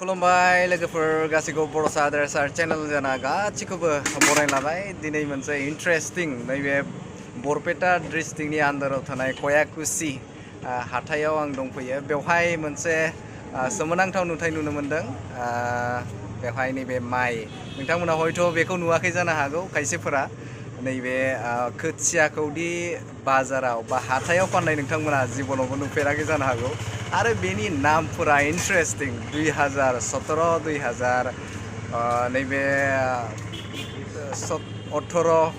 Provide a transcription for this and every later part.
खुलुमबाय लोगोफोर गासैखौबो बर' सादर चेनेल जाना गासैखौबो बरायना लाबाय दिनै मोनसे इन्टारेस्टिं नैबे बरपेटा डिस्ट्रिक्टनि आन्दाराव थानाय कयाकुसि हाथायाव आं दंफैयो बेवहाय मोनसे सोमोनांथाव नुथाय नुनो मोनदों बेवहाय नैबे माइ नोंथांमोना हयथ' बेखौ नुवाखै जानो हागौ खायसेफोरा नैबे खोथियाखौदि बाजाराव बा हाथायाव फाननाय नोंथांमोना जिबनावबो नुफेराखै जानो हागौ आरो बेनि नामफोरा इन्टारेस्टिं 2017 2000 नैबे 18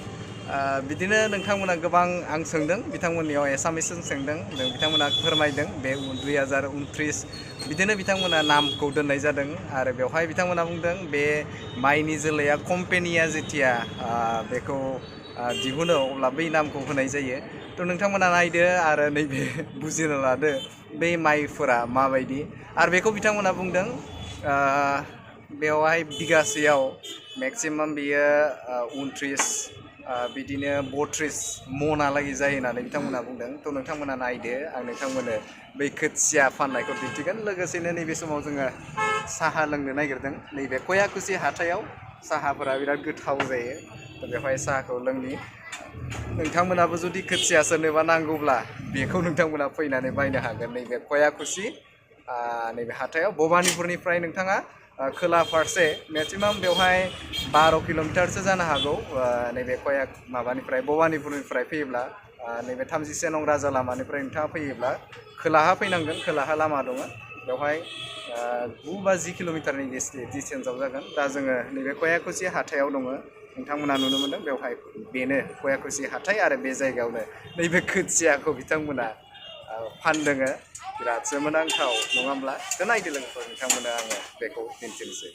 बिदिनो नोंथांमोना गोबां आं सोंदों बिथांमोननियाव एसामिसजों सोंदों बिथांमोना फोरमायदों बे 2029 बिदिनो बिथांमोना नामखौ दोननाय जादों आरो बेवहाय बिथांमोना बुंदों बे माइनि जोलैया कम्पेनिया जेथिया बेखौ दिहुनो अब्ला बै नामखौ होनाय जायो थ' नोंथांमोना नायदो आरो नैबे बुजिनो लादो बै माइफोरा माबायदि आरो बेखौ बिथांमोना बुंदों बेवहाय बिगासेयाव मेक्सिमाम बियो 29 बिदिनो 32 मनालागै जायो होननानै बिथांमोना बुंदों थ' नोंथांमोना नायदो आं नोंथांमोननो बै खोथिया फाननायखौ दिन्थिगोन लोगोसेनो नैबे समाव जोङो साहा लोंनो नागिरदों नैबे कयाकुसि हाथायाव साहाफोरा बिराद गोथाव जायो थ' बेवहाय साहाखौ लोंनि नोंथांमोनाबो जुदि खोथिया सोरनोबा नांगौब्ला बेखौ नोंथांमोना फैनानै बायनो हागोन नैबे कयाकुसि नैबे हाथायाव भबानिपुरनिफ्राय नोंथाङा खोला फारसे मेक्सिमाम बेवहाय 12 किल'मिटारसो जानो हागौ नैबे माबानिफ्राय भबानिपुरनिफ्राय फैयोब्ला नैबे 37 नं राजा लामानिफ्राय नोंथाङा फैयोब्ला खोलाहा फैनांगोन खोलाहा लामा दङ बेवहाय 9 बा 10 किल'मिटारनि डिस्टेन्सआव जागोन दा जोङो नैबे कयाकुसि हाथायाव दङ नोंथांमोना नुनो मोनदों बेवहाय बेनो कयाकुसि हाथाय आरो बे जायगायावनो नैबे खोथियाखौ बिथांमोना फानदों बिराद सोमोनांथाव नङा होमब्ला थ' नायदो लोगोफोर नोंथांमोना आङो बेखौ दिन्थिनोसै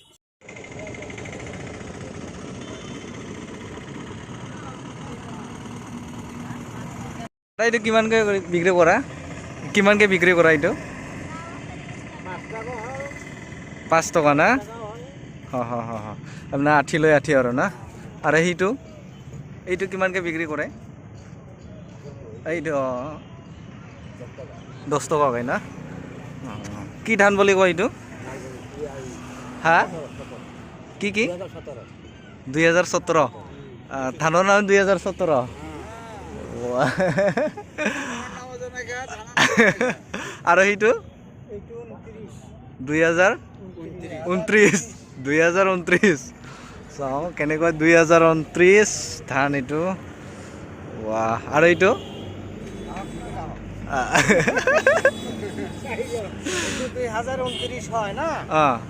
এইটো কিমানকৈ বিক্ৰী কৰা কিমানকৈ বিক্ৰী কৰা এইটো 5 টকা না আপোনাৰ আঠি লৈ আঠি আৰু না আৰু এইটো কিমানকৈ বিক্ৰী কৰে এইটো 10 টকাকৈ না কি ধান বুলি কয় এইটো হা কি 2017 ধানৰ নাম 2017 আৰু সেইটো 2029 চাওঁ কেনেকৈ 2029 ধান এইটো ৱাহ আৰু এইটো 2029 হয় না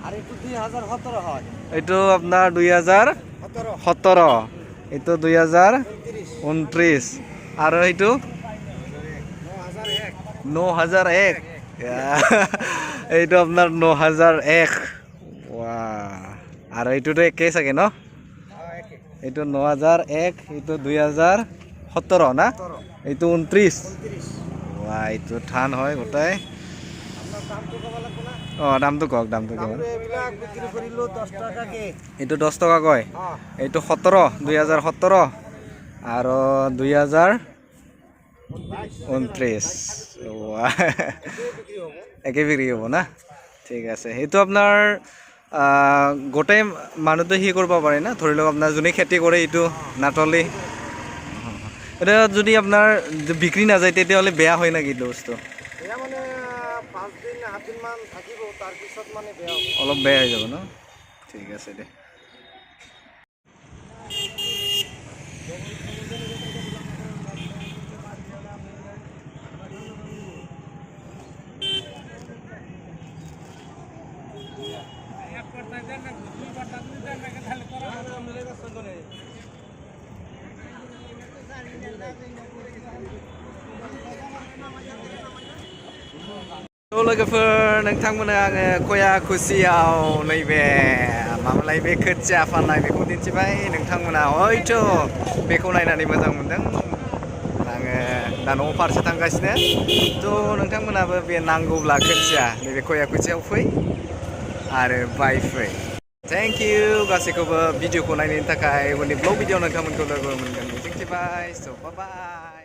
আর একটু 2017 হয় এইটো আপনার 2017 এইটো 2029 আর এইটো 9001 এইটো আপনার 9001 ওয়াহ আর এইটোতো একেই চাগে ন এইটো 9001 এইটো 2017 না এইটো 29 ওয়াহ এইটো ধান হয় গোটাই দামটো কওক দামটো কিমান এইটো 10 টকা কয় এইটো 2017 আৰু 2029 একে বিক্ৰী হ'ব না ঠিক আছে এইটো আপোনাৰ গোটেই মানুহটো কৰিব পাৰে না ধৰি লওক আপোনাৰ যোনে খেতি কৰে এইটো নাটলি এটা যদি আপোনাৰ বিক্ৰী নাযায় তেতিয়াহ'লে বেয়া হয় নেকি এইটো বস্তু অলপ বেয়া হৈ যাব ন ঠিক আছে দে लोगोफोर नोंथांमोना आङो कयाकुसियाव नैबे माबालाय बे खोथिया फाननाय बेखौ दिन्थिबाय नोंथांमोना हयथ' बेखौ नायनानै मोजां मोनदों आङो दा न' फारसे थांगासिनो थ' नोंथांमोनाबो बे नांगौब्ला खोथिया नैबे कयाकुसियाव फै आरो बायफै थेंक इउ गासैखौबो भिडिअखौ नायनायनि थाखाय उननि ब्लग भिडिअ नोंथांमोनखौ लोगो मोनगोन मिजिंथिबाय स' बाय